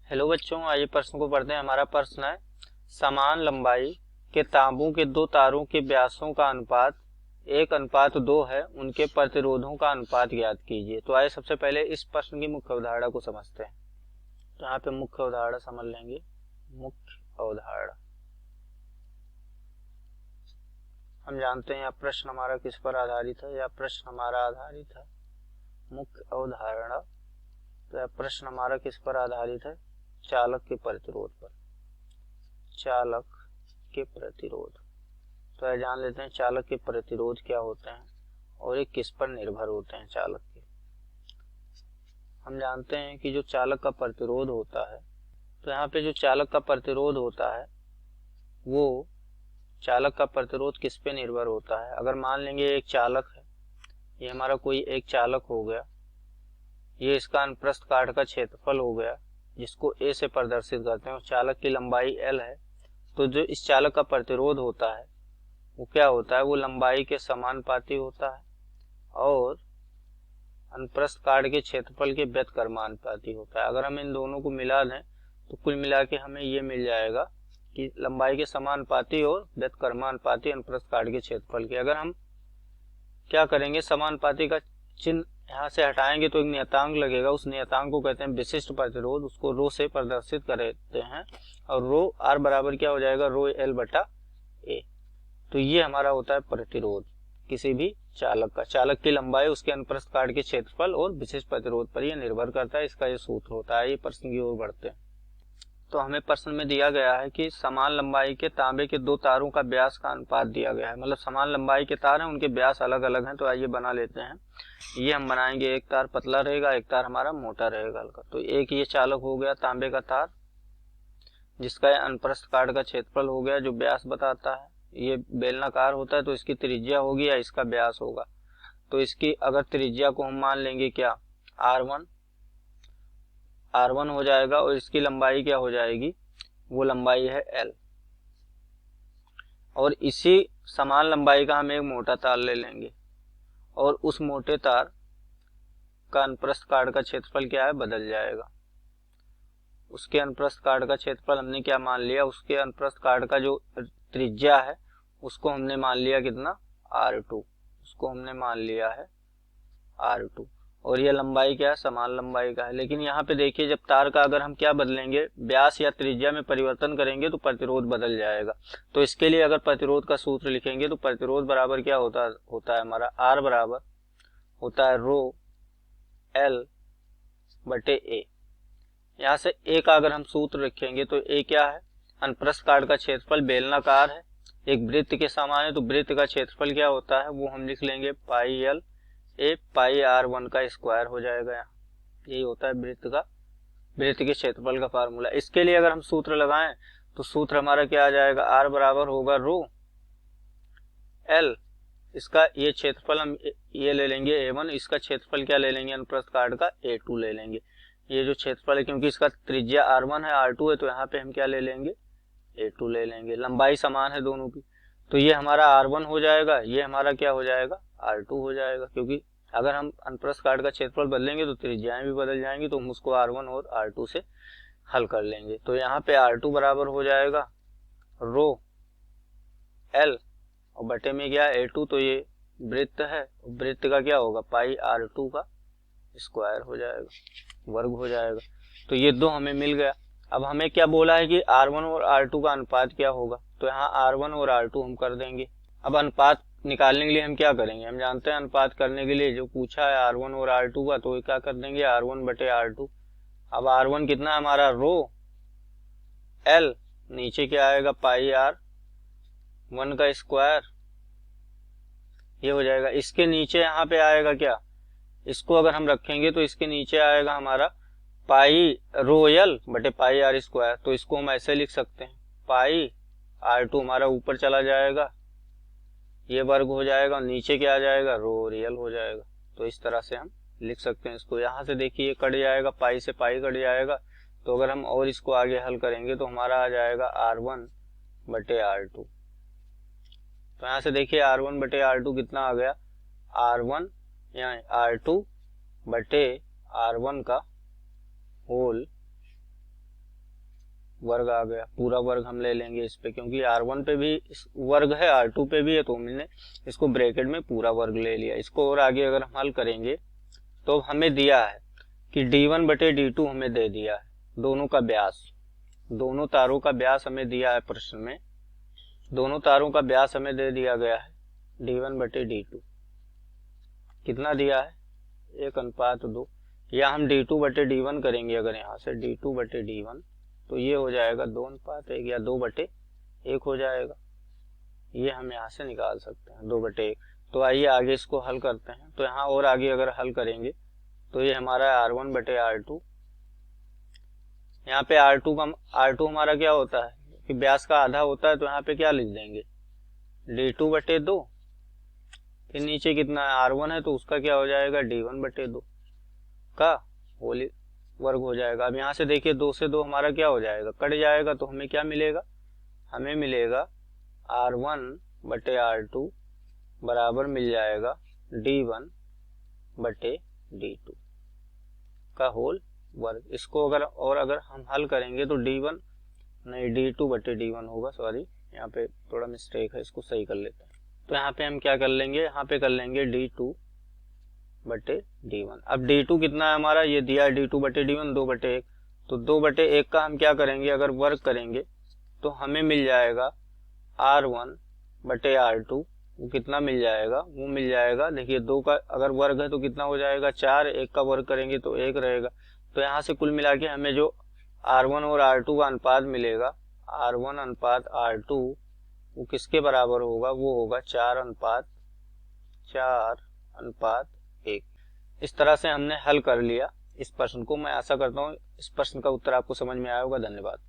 Hello बच्चों, आइए प्रश्न को पढ़ते हैं। हमारा प्रश्न है, समान लंबाई के तांबों के दो तारों के व्यासों का अनुपात 1:2 है, उनके प्रतिरोधों का अनुपात ज्ञात कीजिए। तो आइए सबसे पहले इस प्रश्न की मुख्य अवधारणा को समझते हैं। तो यहाँ पे मुख्य अवधारणा समझ लेंगे। मुख्य अवधारणा हम जानते हैं, यह प्रश्न हमारा किस पर आधारित है। यह प्रश्न हमारा आधारित है मुख्य अवधारणा। तो यह प्रश्न हमारा किस पर आधारित है? चालक के प्रतिरोध पर। चालक के प्रतिरोध। तो यह जान लेते हैं चालक के प्रतिरोध क्या होते हैं और ये किस पर निर्भर होते हैं। चालक के हम जानते हैं कि जो चालक का प्रतिरोध होता है, तो यहाँ पे जो चालक का प्रतिरोध होता है वो चालक का प्रतिरोध किस पे निर्भर होता है। अगर मान लेंगे एक चालक है, ये हमारा कोई एक चालक हो गया, ये इसका अनुप्रस्थ काट का क्षेत्रफल हो गया जिसको ए से प्रदर्शित करते हैं, और चालक की लंबाई एल है। तो जो इस चालक का प्रतिरोध होता है वो क्या होता है? वो लंबाई के समानुपाती होता है और अनुप्रस्थ काट के क्षेत्रफल के व्यतकर्मानुपाती होता है। अगर हम इन दोनों को मिला दें तो कुल मिला के हमें ये मिल जाएगा कि लंबाई के समानुपाती और व्यतकर्मानुपाती अनुप्रस्थ काट के क्षेत्रफल के। अगर हम क्या करेंगे, समानुपाती का चिन्ह यहाँ से हटाएंगे तो एक नियतांक लगेगा, उस नियतांक को कहते हैं विशिष्ट प्रतिरोध, उसको रो से प्रदर्शित करते हैं और रो आर बराबर क्या हो जाएगा? रो एल बटा ए। तो ये हमारा होता है प्रतिरोध किसी भी चालक का। चालक की लंबाई उसके अनुप्रस्थ काट के क्षेत्रफल और विशिष्ट प्रतिरोध पर यह निर्भर करता है। इसका ये सूत्र होता है। ये प्रश्न की ओर बढ़ते हैं। तो हमें प्रश्न में दिया गया है कि समान लंबाई के तांबे के दो तारों का व्यास का अनुपात दिया गया है। मतलब समान लंबाई के तार हैं, उनके व्यास अलग अलग हैं। तो आइए बना लेते हैं। ये हम बनाएंगे, एक तार पतला रहेगा, एक तार हमारा मोटा रहेगा हल्का। तो एक ये चालक हो गया तांबे का तार जिसका अनुप्रस्थ काट का क्षेत्रफल हो गया जो व्यास बताता है। ये बेलनाकार होता है तो इसकी त्रिज्या होगी या इसका व्यास होगा। तो इसकी अगर त्रिज्या को हम मान लेंगे क्या? r1 हो जाएगा और इसकी लंबाई क्या हो जाएगी? वो लंबाई है l। और इसी समान लंबाई का हम एक मोटा तार ले लेंगे और उस मोटे तार का अनुप्रस्थ काट का क्षेत्रफल क्या है? बदल जाएगा। उसके अनुप्रस्थ काट का क्षेत्रफल हमने क्या मान लिया? उसके अनुप्रस्थ काट का जो त्रिज्या है उसको हमने मान लिया कितना? r2। उसको हमने मान लिया है r2 और यह लंबाई क्या है? समान लंबाई का है। लेकिन यहाँ पे देखिए, जब तार का अगर हम क्या बदलेंगे, व्यास या त्रिज्या में परिवर्तन करेंगे तो प्रतिरोध बदल जाएगा। तो इसके लिए अगर प्रतिरोध का सूत्र लिखेंगे तो प्रतिरोध बराबर क्या होता है हमारा? r बराबर होता है रो एल बटे ए। यहाँ से ए का अगर हम सूत्र रखेंगे तो ए क्या है? अनुप्रस्थ काट का क्षेत्रफल बेलनाकार है, एक वृत्त के समान है, तो वृत्त का क्षेत्रफल क्या होता है? वो हम लिख लेंगे pi L A pi r1 का स्क्वायर हो जाएगा। यहाँ यही होता है वृत्त के क्षेत्रफल का फार्मूला। इसके लिए अगर हम सूत्र लगाएं तो सूत्र हमारा क्या आ जाएगा? r बराबर होगा रो एल, इसका ये क्षेत्रफल हम ये ले लेंगे a1, इसका क्षेत्रफल क्या ले लेंगे? अनुप्रस्थ काट का a2 ले लेंगे। ये जो क्षेत्रफल है, क्योंकि इसका त्रिज्या r1 है r2 है, तो यहाँ पे हम क्या ले लेंगे? a2 ले लेंगे। लंबाई समान है दोनों की, तो ये हमारा r1 हो जाएगा, ये हमारा क्या हो जाएगा? r2 हो जाएगा। क्योंकि अगर हम अनुप्रस्थ काट का क्षेत्रफल बदलेंगे तो त्रिज्याएं भी बदल जाएंगी, तो हम उसको r1 और r2 से हल कर लेंगे। तो यहाँ पे r2 बराबर हो जाएगा रो l और बटे में क्या? a2। तो ये वृत्त है, वृत्त का क्या होगा? पाई r2 का स्क्वायर हो जाएगा, वर्ग हो जाएगा। तो ये दो हमें मिल गया। अब हमें क्या बोला है कि r1 और r2 का अनुपात क्या होगा? तो यहाँ r1 और r2 हम कर देंगे। अब अनुपात निकालने के लिए हम क्या करेंगे? हम जानते हैं अनुपात करने के लिए जो पूछा है r1 और r2 का, तो क्या कर देंगे? r1 बटे r2। अब r1 कितना है हमारा? रो l, नीचे क्या आएगा? पाई r1 का स्क्वायर, ये हो जाएगा। इसके नीचे यहाँ पे आएगा क्या? इसको अगर हम रखेंगे तो इसके नीचे आएगा हमारा पाई रो एल बटे पाई r स्क्वायर। तो इसको हम ऐसे लिख सकते हैं, पाई r2 हमारा ऊपर चला जाएगा, ये वर्ग हो जाएगा, और नीचे क्या आ जाएगा? रो रियल हो जाएगा। तो इस तरह से हम लिख सकते हैं इसको। यहाँ से देखिए ये कट जाएगा, पाई से पाई कट जाएगा। तो अगर हम और इसको आगे हल करेंगे तो हमारा आ जाएगा r1 बटे r2। तो यहाँ से देखिए r1 बटे r2 कितना आ गया? r1 यहाँ r2 बटे r1 का होल वर्ग आ गया, पूरा वर्ग हम ले लेंगे इस पे, क्योंकि R1 पे भी वर्ग है, R2 पे भी है, तो हमने इसको ब्रैकेट में पूरा वर्ग ले लिया। इसको और आगे अगर हम हल करेंगे तो हमें दिया है कि D1 बटे D2 हमें दे दिया है, दोनों का व्यास, दोनों तारों का व्यास हमें दिया है प्रश्न में, दोनों तारों का व्यास हमें दे दिया गया है D1 बटे D2। कितना दिया है? 1:2, या हम D2 बटे D1 करेंगे, अगर यहाँ से D2 बटे D1 तो ये हो जाएगा 2:1 या 2/1 हो जाएगा। ये हम यहाँ से निकाल सकते हैं 2/1। तो आइए आगे इसको हल करते हैं। तो यहाँ और आगे अगर हल करेंगे तो ये हमारा R1 बटे R2, यहाँ पे R2 हमारा क्या होता है कि व्यास का आधा होता है, तो यहाँ पे क्या लिख देंगे D2 बटे 2, फिर नीचे कितना है R1 है तो उसका क्या हो जाएगा D1 बटे 2 का होल वर्ग हो जाएगा। अब यहाँ से देखिए 2 से 2 हमारा क्या हो जाएगा, कट जाएगा, तो हमें क्या मिलेगा, हमें मिलेगा R1 बटे R2 बराबर मिल जाएगा D1 बटे D2 का होल वर्ग। इसको अगर हम हल करेंगे तो D2 बटे D1 होगा, सॉरी यहाँ पे थोड़ा मिस्टेक है, इसको सही कर लेते हैं। तो यहाँ पे हम क्या कर लेंगे, यहाँ पे कर लेंगे D2 बटे D1। अब D2 कितना है हमारा, ये दिया है D2 बटे D1 2/1, तो 2/1 का हम क्या करेंगे, अगर वर्ग करेंगे तो हमें मिल जाएगा R1 बटे R2, वो कितना मिल जाएगा, वो मिल जाएगा, देखिए 2 का अगर वर्ग है तो कितना हो जाएगा 4, 1 का वर्ग करेंगे तो 1 रहेगा। तो यहाँ से कुल मिला के हमें जो R1 और R2 का अनुपात मिलेगा, R1 अनुपात R2 वो किसके बराबर होगा, वो होगा 4:1। इस तरह से हमने हल कर लिया इस प्रश्न को। मैं आशा करता हूँ इस प्रश्न का उत्तर आपको समझ में आया होगा। धन्यवाद।